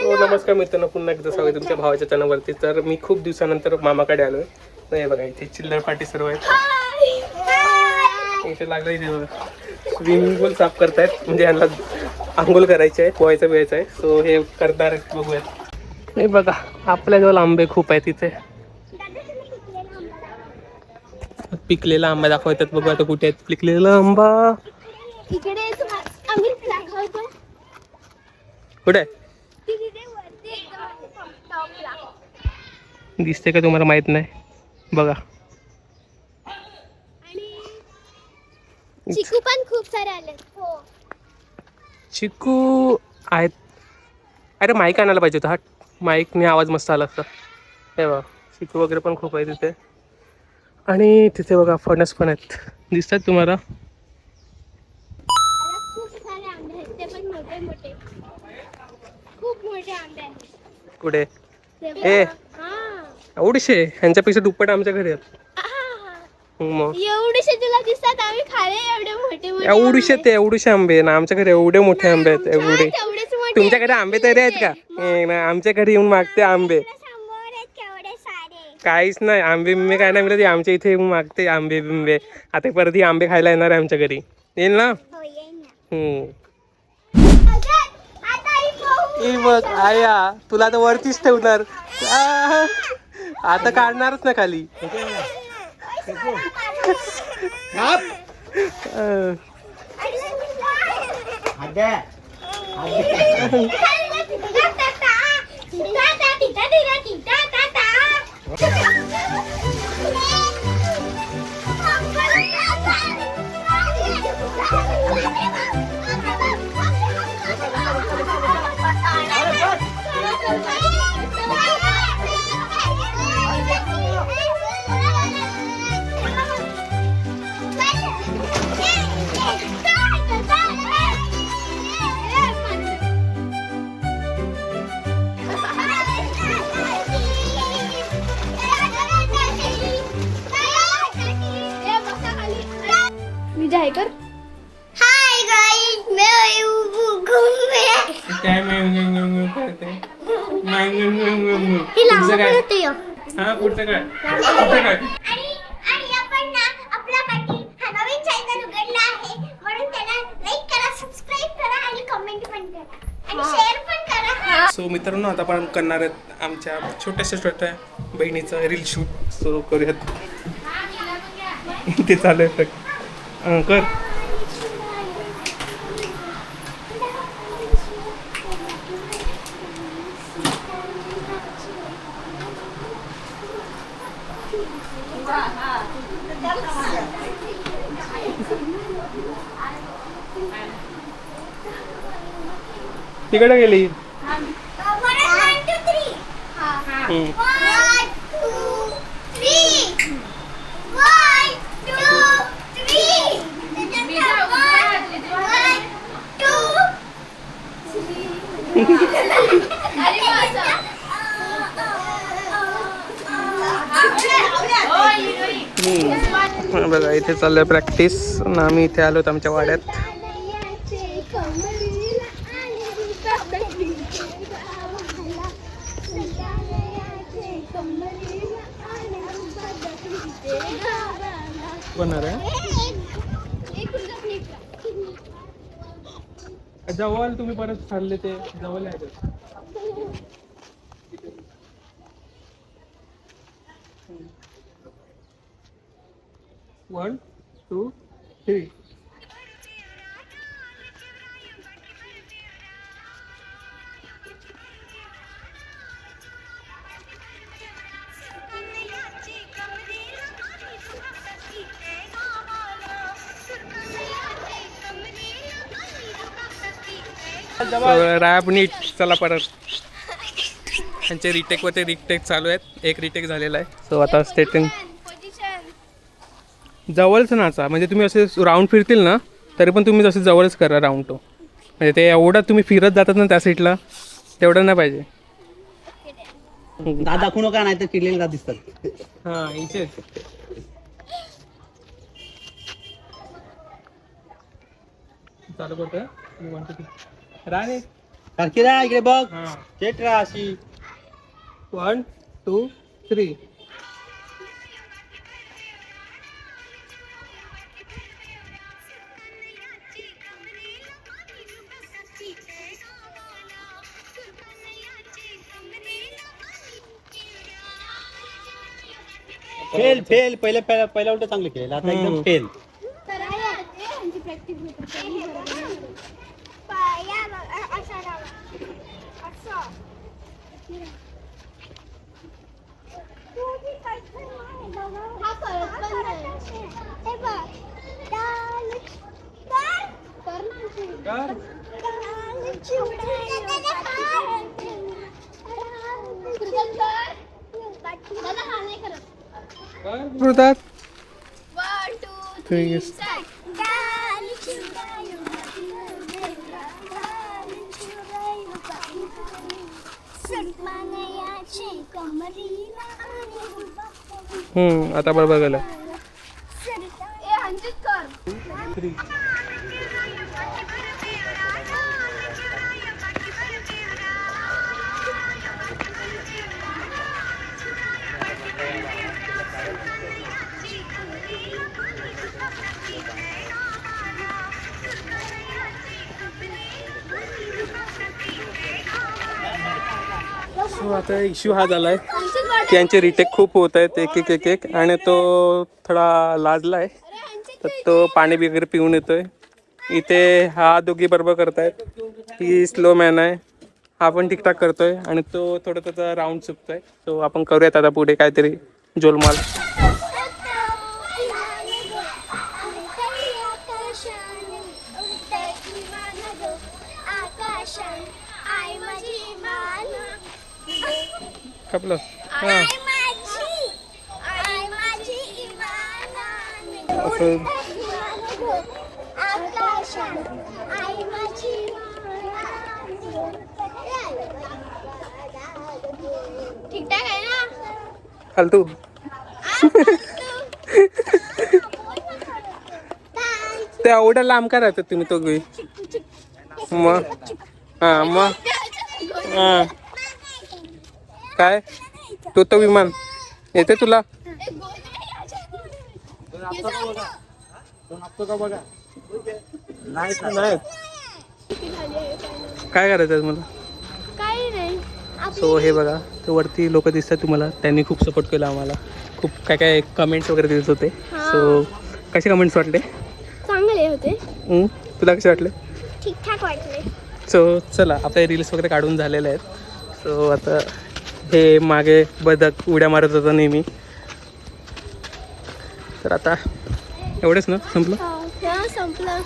So नमस्कार मित्रांनो, पुन्हा एकदा स्वागत तुमच्या भावाच्या चॅनलवरती. तर मी खूप दिवसानंतर मामाकडे आलोय. नाही बघा, इथे चिल्लर पार्टी सर्व आहेत. इथे लागलं, इथे स्विमिंग पूल साफ करतायत, म्हणजे यांना आंघोळ करायची आहे, पोहायचं वेळचं आहे. सो हे करणार आहेत, बघूयात. नाही बघा, आपल्याजवळ आंबे खूप आहेत इथे. पिकलेला आंबा दाखवतात, बघू आता कुठे आहेत पिकलेला आंबा. कुठे दिसते का तुम्हाला? माहित नाही, बघा. चिकू पण खूप सारे आले. हो, चिकू आहेत. अरे माईक आणायला पाहिजे होता. हा माईकने आवाज मस्त आला असता. हे बघा, चिकू वगैरे पण खूप आहे तिथे. आणि तिथे बघा फणस पण आहेत, दिसतात तुम्हाला? खूप सारे आंबे आहेत, ते पण मोठे मोठे, खूप मोठे आंबे आहेत. कुठे? ते ए हा, एवढीशे, ह्यांच्यापेक्षा दुप्पट आमच्या घरी आहेत. मग एवढेशे तुला दिसतात, आम्ही खाले एवढे मोठे मोठे एवढीशे ते एवढीशे आंबे ना आमच्या घरी, एवढे मोठे आंबे आहेत. एवढे तेवढेच मोठे. तुमच्या घरी आंबे तरी आहेत का? ना आमच्या घरी येऊन मागते आंबे. काहीच नाही, आंबे बिंबे काय नाही मिळत. आमच्या इथे येऊन मागते आंबे बिंबे. आता परत ही आंबे खायला येणार आहे आमच्या घरी. येईल ना? बघ आया, तुला तर वरतीच ठेवणार. आता काढणारच ना खाली. हाय गाइस, मैं घूमने काय करते? पुढचं काय? हा, पुढचं काय? पुढचं काय? आणि आपण ना आपल्यासाठी हा नवीन चॅनल उघडला आहे, म्हणून त्याला लाईक करा, सबस्क्राइब करा आणि कमेंट पण करा आणि शेअर पण करा. सो मित्रांनो, आता आपण करणार आहेत आमच्या छोट्या बहिणीचं रील शूट. सुरू करूयात. ते चालू आहे कर. तिकडे गेली. 1 2 3 1 2 3 1 2 बघा, इथे चाललंय प्रॅक्टिस. आम्ही इथे आलोत आमच्या वाड्यात. बनणार आहे जवळ, तुम्ही परत चालले ते जवळ आहे. 1 2 3. रॅप नीट. चला परत. त्यांचे रिटेक व ते रिटेक चालू आहेत. एक रिटेक झालेला आहे. सो आता स्टेटिंग जवळच नाचा, म्हणजे तुम्ही असे राऊंड फिरतील ना तरी पण तुम्ही जसे जवळच करा राऊंड तो. म्हणजे ते एवढं तुम्ही फिरत जातात ना त्या साईडला, तेवढं नाही पाहिजे. दाखवू नका, नाही तर किडलेले दिसतात. हां, इथेच चालू करतोय. राणे कारकिरा इकडे बघ. हा. स्ट्रेट राहा अशी. 1 2 3. फेल फेल पहिला उलट चांगलं केलं आता एकदम फेल. तर आहे यांची प्रॅक्टिस या अशा लावा. असं हा करत पण नाही. हे बघ डाल कर ना. दादा हा नाही करत. पृथ्वी 1 2 3 आता बरोबर गेलं. 3 सो आता इश्यू हा झालाय की यांचे रिटेक खूप होत आहेत एक एक आणि तो थोडा लाजलाय तर तो पाणी वगैरे पिऊन येतोय. इथे हा दोघी बरोबर करतायत. ही स्लो मॅन आहे, हा पण ठीकठाक करतोय आणि तो थोडं त्याचा राऊंड चुकतोय. तो आपण करूयात आता पुढे काहीतरी जोलमाल. खपलं हां असं. ठीकठाक आहे ना. फालतू ते एवढं लांब का राहतात तुम्ही तो गी मग हां मग हां काय तो विमान येते तुला. नाही काय करायचं मला. काही नाही. सो हे बघा ते वरती लोक दिसतात तुम्हाला, त्यांनी खूप सपोर्ट केला आम्हाला. खूप काय काय कमेंट्स वगैरे देत होते. सो कसे कमेंट्स वाटले. चांगले होते. तुला कसे वाटले. ठीकठाक वाटले. सो चला आपले रील्स वगैरे काढून झालेले आहेत. सो आता हे मागे बदक उड्या मारत होता नेहमी. तर आता एवढेच ना संपलं. संपलं.